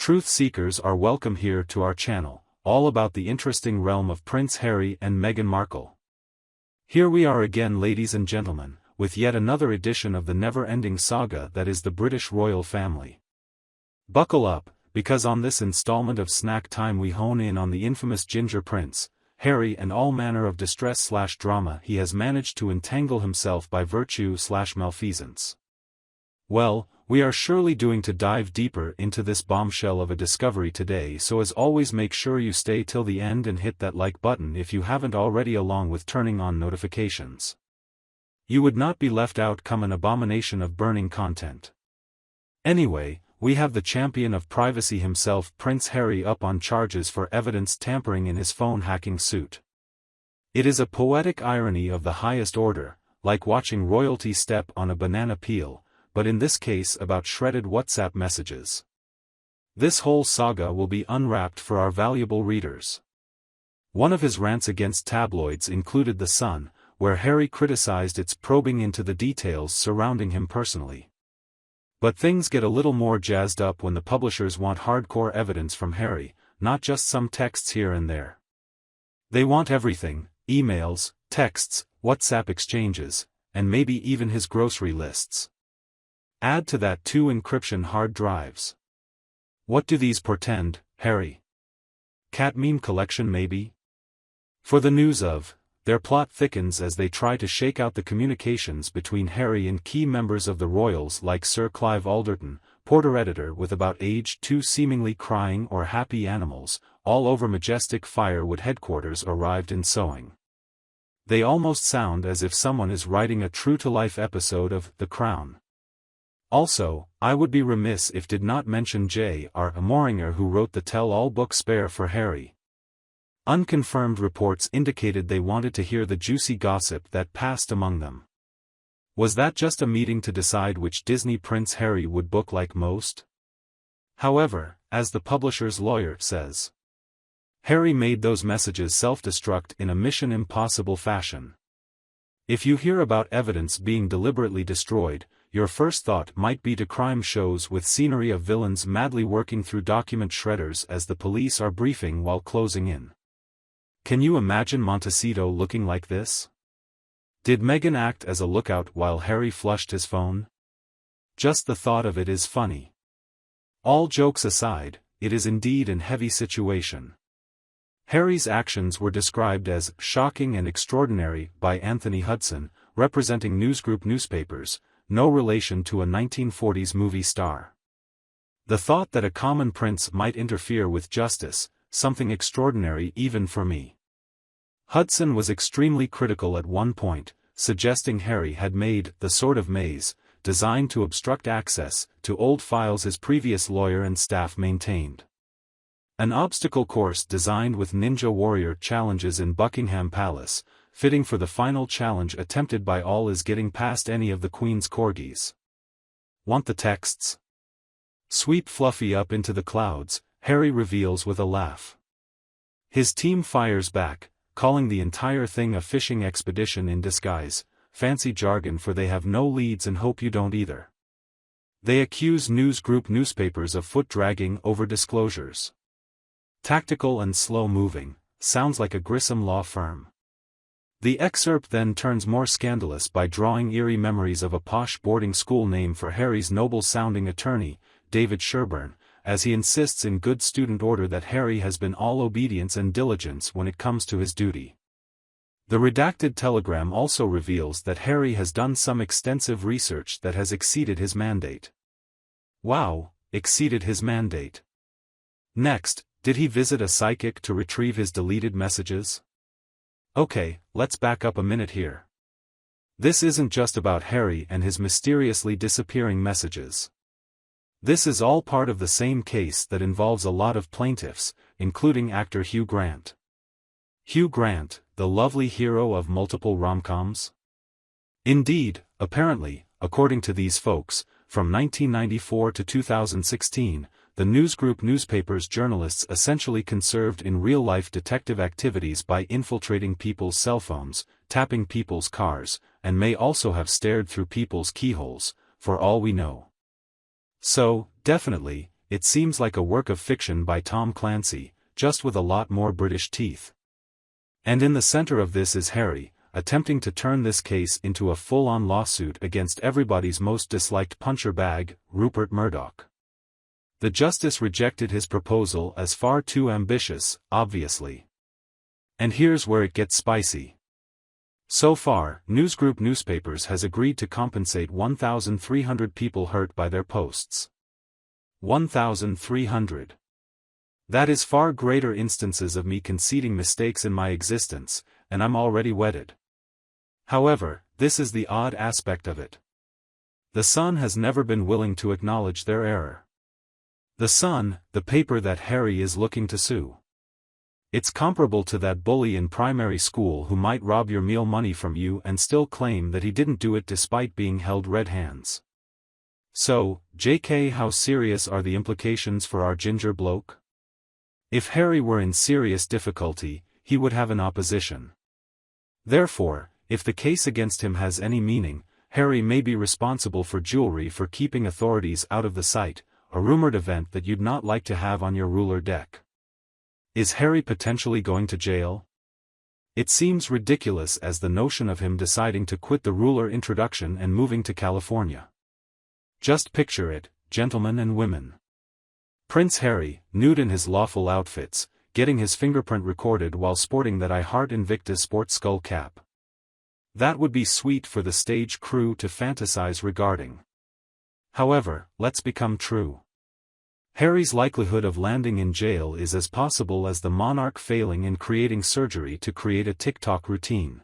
Truth seekers are welcome here to our channel, all about the interesting realm of Prince Harry and Meghan Markle. Here we are again, ladies and gentlemen, with yet another edition of the never-ending saga that is the British royal family. Buckle up, because on this installment of Snack Time we hone in on the infamous Ginger Prince, Harry, and all manner of distress/drama he has managed to entangle himself by virtue/malfeasance. Well, we are surely doing to dive deeper into this bombshell of a discovery today, so as always make sure you stay till the end and hit that like button if you haven't already, along with turning on notifications. You would not be left out come an abomination of burning content. Anyway, we have the champion of privacy himself, Prince Harry, up on charges for evidence tampering in his phone hacking suit. It is a poetic irony of the highest order, like watching royalty step on a banana peel, but in this case about shredded WhatsApp messages. This whole saga will be unwrapped for our valuable readers. One of his rants against tabloids included The Sun, where Harry criticized its probing into the details surrounding him personally. But things get a little more jazzed up when the publishers want hardcore evidence from Harry, not just some texts here and there. They want everything: emails, texts, WhatsApp exchanges, and maybe even his grocery lists. Add to that 2 encryption hard drives. What do these portend, Harry? Cat meme collection maybe? For the news of their plot thickens as they try to shake out the communications between Harry and key members of the royals like Sir Clive Alderton, Porter editor with about age 2 seemingly crying or happy animals, all over majestic Firewood headquarters arrived in sewing. They almost sound as if someone is writing a true-to-life episode of The Crown. Also, I would be remiss if did not mention J.R. Mooringer, who wrote the tell-all book Spare for Harry. Unconfirmed reports indicated they wanted to hear the juicy gossip that passed among them. Was that just a meeting to decide which Disney Prince Harry would book like most? However, as the publisher's lawyer says, Harry made those messages self-destruct in a Mission Impossible fashion. If you hear about evidence being deliberately destroyed, your first thought might be to crime shows with scenery of villains madly working through document shredders as the police are briefing while closing in. Can you imagine Montecito looking like this? Did Meghan act as a lookout while Harry flushed his phone? Just the thought of it is funny. All jokes aside, it is indeed an heavy situation. Harry's actions were described as shocking and extraordinary by Anthony Hudson, representing Newsgroup newspapers, no relation to a 1940s movie star. The thought that a common prince might interfere with justice, something extraordinary even for me. Hudson was extremely critical at one point, suggesting Harry had made the sort of maze, designed to obstruct access to old files his previous lawyer and staff maintained. An obstacle course designed with Ninja Warrior challenges in Buckingham Palace, fitting for the final challenge attempted by all is getting past any of the Queen's corgis. Want the texts? Sweep Fluffy up into the clouds, Harry reveals with a laugh. His team fires back, calling the entire thing a fishing expedition in disguise, fancy jargon for they have no leads and hope you don't either. They accuse Newsgroup newspapers of foot-dragging over disclosures. Tactical and slow-moving, sounds like a Grissom law firm. The excerpt then turns more scandalous by drawing eerie memories of a posh boarding school name for Harry's noble-sounding attorney, David Sherburne, as he insists in good student order that Harry has been all obedience and diligence when it comes to his duty. The redacted telegram also reveals that Harry has done some extensive research that has exceeded his mandate. Wow, exceeded his mandate. Next, did he visit a psychic to retrieve his deleted messages? Okay, let's back up a minute here. This isn't just about Harry and his mysteriously disappearing messages. This is all part of the same case that involves a lot of plaintiffs, including actor Hugh Grant. Hugh Grant, the lovely hero of multiple rom-coms? Indeed, apparently, according to these folks, from 1994 to 2016, the Newsgroup newspaper's journalists essentially conserved in real-life detective activities by infiltrating people's cell phones, tapping people's cars, and may also have stared through people's keyholes, for all we know. So, definitely, it seems like a work of fiction by Tom Clancy, just with a lot more British teeth. And in the center of this is Harry, attempting to turn this case into a full-on lawsuit against everybody's most disliked puncher bag, Rupert Murdoch. The justice rejected his proposal as far too ambitious, obviously. And here's where it gets spicy. So far, Newsgroup Newspapers has agreed to compensate 1,300 people hurt by their posts. 1,300. That is far greater instances of me conceding mistakes in my existence, and I'm already wedded. However, this is the odd aspect of it. The Sun has never been willing to acknowledge their error. The Sun, the paper that Harry is looking to sue. It's comparable to that bully in primary school who might rob your meal money from you and still claim that he didn't do it despite being held red hands. So, JK, how serious are the implications for our ginger bloke? If Harry were in serious difficulty, he would have an opposition. Therefore, if the case against him has any meaning, Harry may be responsible for jewelry for keeping authorities out of the site, a rumored event that you'd not like to have on your ruler deck. Is Harry potentially going to jail? It seems ridiculous as the notion of him deciding to quit the ruler introduction and moving to California. Just picture it, gentlemen and women. Prince Harry, nude in his lawful outfits, getting his fingerprint recorded while sporting that I Heart Invictus sports skull cap. That would be sweet for the stage crew to fantasize regarding. However, let's become true. Harry's likelihood of landing in jail is as possible as the monarch failing in creating surgery to create a TikTok routine.